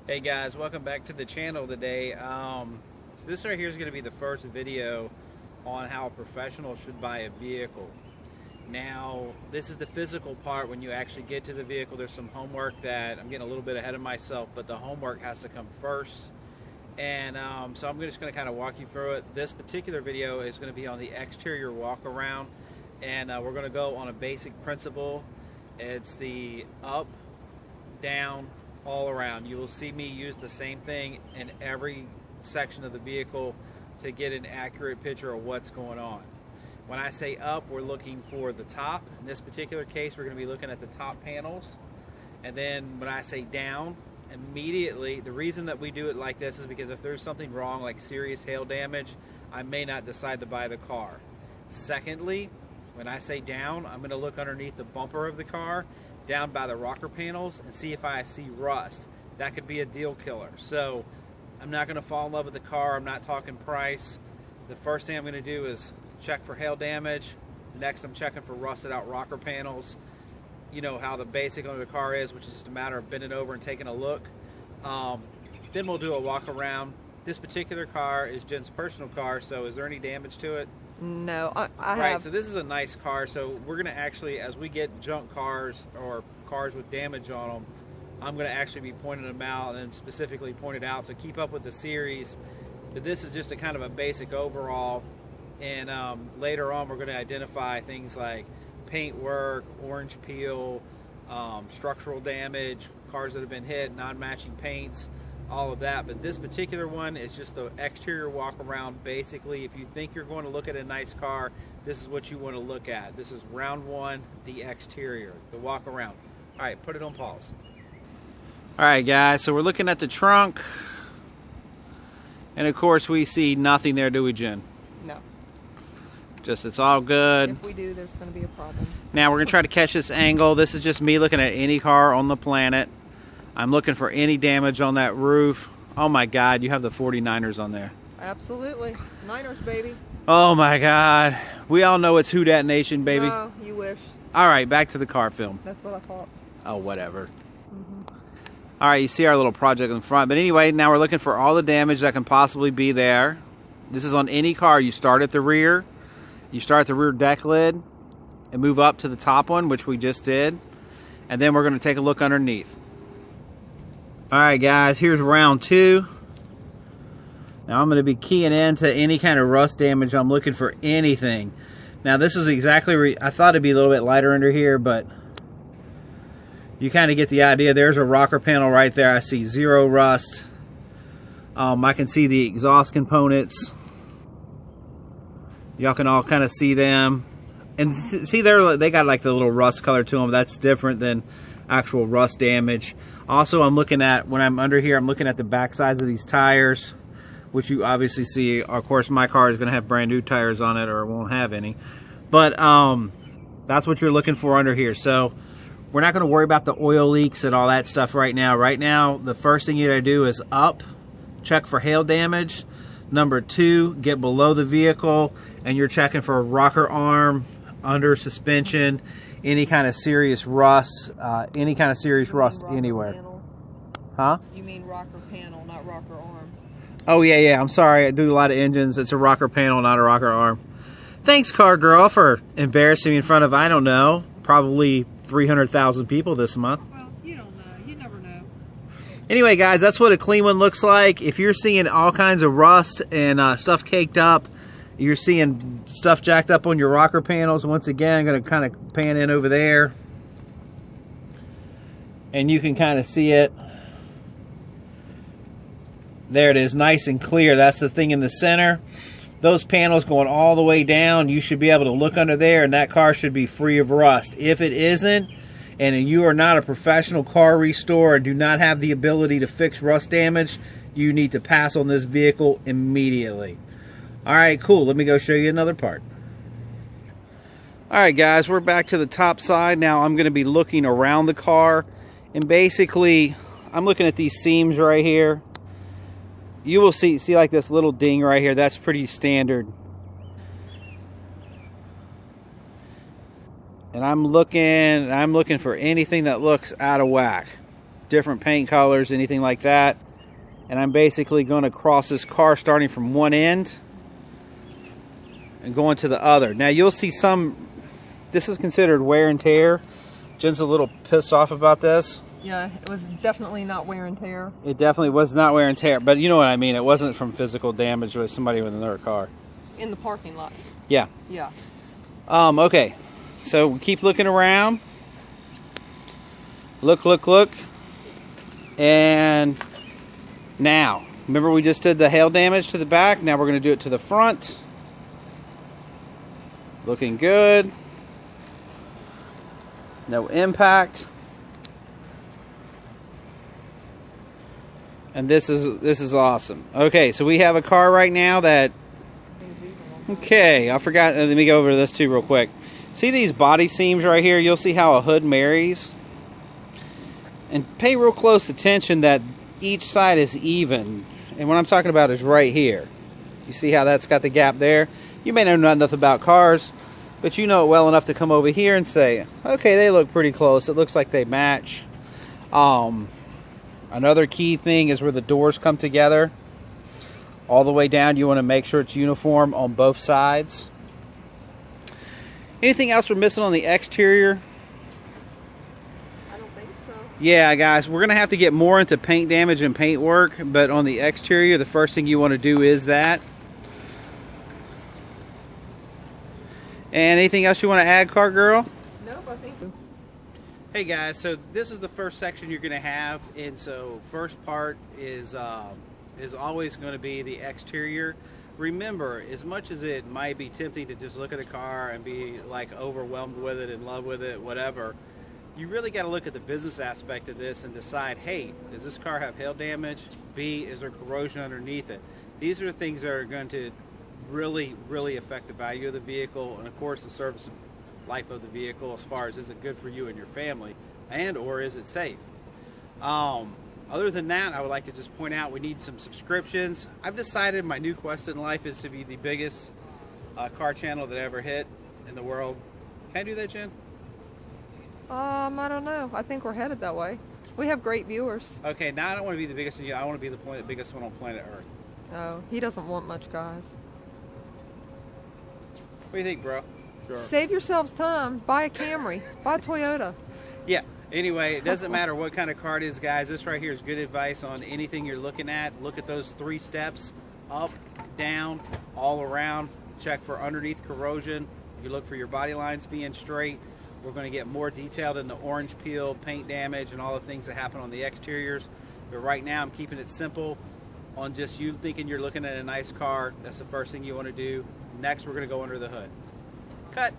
Hey guys, welcome back to the channel today. So this right here is going to be the first video on how a professional should buy a vehicle. Now, this is the physical part. When you actually get to the vehicle, there's some homework that I'm getting a little bit ahead of myself, but the homework has to come first. And so I'm just going to kind of walk you through it. This particular video is going to be on the exterior walk around, and we're going to go on a basic principle. It's the up, down, all around. You will see me use the same thing in every section of the vehicle to get an accurate picture of what's going on. When I say up, we're looking for the top. In this particular case, we're going to be looking at the top panels. And then when I say down, immediately, the reason that we do it like this is because if there's something wrong, like serious hail damage, I may not decide to buy the car. Secondly, when I say down, I'm going to look underneath the bumper of the car, down by the rocker panels, and see if I see rust. That could be a deal killer. So I'm not going to fall in love with the car. I'm not talking price. The first thing I'm going to do is check for hail damage. Next, I'm checking for rusted out rocker panels. You know how the basic of the car is, which is just a matter of bending over and taking a look. Then we'll do a walk around. This particular car is Jen's personal car, so is there any damage to it? No, I right, have. so this is a nice car, so we're going to actually, as we get junk cars or cars with damage on them, I'm going to actually be pointing them out and then specifically pointed out, so keep up with the series. But this is just a kind of a basic overall, and later on we're going to identify things like paint work, orange peel, structural damage, cars that have been hit, non-matching paints, all of that. But this particular one is just the exterior walk around. Basically, if you think you're going to look at a nice car, this is what you want to look at. This is round one, the exterior, the walk around. All right, put it on pause. All right, guys, so we're looking at the trunk, and of course we see nothing there, do we, Jen? No. Just, it's all good. If we do, there's going to be a problem. Now we're going to try to catch this angle. This is just me looking at any car on the planet. I'm looking for any damage on that roof. Oh my God, you have the 49ers on there. Absolutely. Niners, baby. Oh my God. We all know it's Who Dat Nation, baby. No, you wish. All right, back to the car film. That's what I thought. Oh, whatever. All right, you see our little project in front. But anyway, now we're looking for all the damage that can possibly be there. This is on any car. You start at the rear. You start at the rear deck lid and move up to the top one, which we just did. And then we're going to take a look underneath. All right, guys, here's round two. Now I'm going to be keying into any kind of rust damage. I'm looking for anything. Now this is exactly, I thought it'd be a little bit lighter under here, but you kind of get the idea. There's a rocker panel right there. I see zero rust. I can see the exhaust components. Y'all can all kind of see them. And see there, they got like the little rust color to them. That's different than actual rust damage. Also, I'm looking at, when I'm under here, I'm looking at the back sides of these tires, which you obviously see. Of course, my car is going to have brand new tires on it, or it won't have any. But that's what you're looking for under here. So we're not going to worry about the oil leaks and all that stuff right now. Right now, the first thing you got to do is up, check for hail damage. Number two, get below the vehicle, and you're checking for a rocker arm, under suspension, any kind of serious rust, anywhere. Panel. Huh? You mean rocker panel, not rocker arm. Oh, yeah, I'm sorry. I do a lot of engines. It's a rocker panel, not a rocker arm. Thanks, car girl, for embarrassing me in front of, I don't know, probably 300,000 people this month. Well, you don't know. You never know. Anyway, guys, that's what a clean one looks like. If you're seeing all kinds of rust and stuff caked up, you're seeing stuff jacked up on your rocker panels. Once again, I'm going to kind of pan in over there. And you can kind of see it. There it is, nice and clear. That's the thing in the center. Those panels going all the way down, you should be able to look under there, and that car should be free of rust. If it isn't, and you are not a professional car restorer and do not have the ability to fix rust damage, you need to pass on this vehicle immediately. All right, cool. Let me go show you another part. All right, guys, we're back to the top side. Now I'm going to be looking around the car, and basically I'm looking at these seams right here. You will see like this little ding right here. That's pretty standard. And I'm looking for anything that looks out of whack. different paint colors, anything like that. And I'm basically going to cross this car starting from one end and going to the other. Now you'll see this is considered wear and tear. Jen's a little pissed off about this. Yeah, it was definitely not wear and tear. It definitely was not wear and tear, but you know what I mean. It wasn't from physical damage with somebody with another car. In the parking lot. Yeah. Yeah. Okay. So we keep looking around. Look. And now, remember we just did the hail damage to the back. Now we're going to do it to the front. Looking good. No impact. And this is awesome. Okay, so we have a car right now that... Okay, I forgot. Let me go over this too real quick. See these body seams right here? You'll see how a hood marries. And pay real close attention that each side is even. And what I'm talking about is right here. You see how that's got the gap there? You may know nothing about cars, but you know it well enough to come over here and say, okay, they look pretty close. It looks like they match. Another key thing is where the doors come together. All the way down, you want to make sure it's uniform on both sides. Anything else we're missing on the exterior? I don't think so. Yeah, guys, we're going to have to get more into paint damage and paint work, but on the exterior, the first thing you want to do is that. And anything else you want to add, Car Girl? Nope, I think so. Hey guys, so this is the first section you're going to have, and so first part is always going to be the exterior. Remember, as much as it might be tempting to just look at a car and be like overwhelmed with it, in love with it, whatever, you really got to look at the business aspect of this and decide, hey, does this car have hail damage? B, is there corrosion underneath it? These are the things that are going to really affect the value of the vehicle, and of course the service life of the vehicle, as far as is it good for you and your family, and or is it safe. Other than that, I would like to just point out we need some subscriptions. I've decided my new quest in life is to be the biggest car channel that ever hit in the world. Can I do that, Jen? I don't know. I think we're headed that way. We have great viewers. Okay, now I don't want to be the biggest one. I want to be the biggest one on planet Earth. Oh, he doesn't want much, guys. What do you think, bro? Sure. Save yourselves time. Buy a Camry. Buy a Toyota. Yeah. Anyway, it doesn't matter what kind of car it is, guys. This right here is good advice on anything you're looking at. Look at those 3 steps: up, down, all around. Check for underneath corrosion. You look for your body lines being straight. We're going to get more detailed in the orange peel, paint damage, and all the things that happen on the exteriors. But right now, I'm keeping it simple on just you thinking you're looking at a nice car. That's the first thing you want to do. Next, we're going to go under the hood. Cut.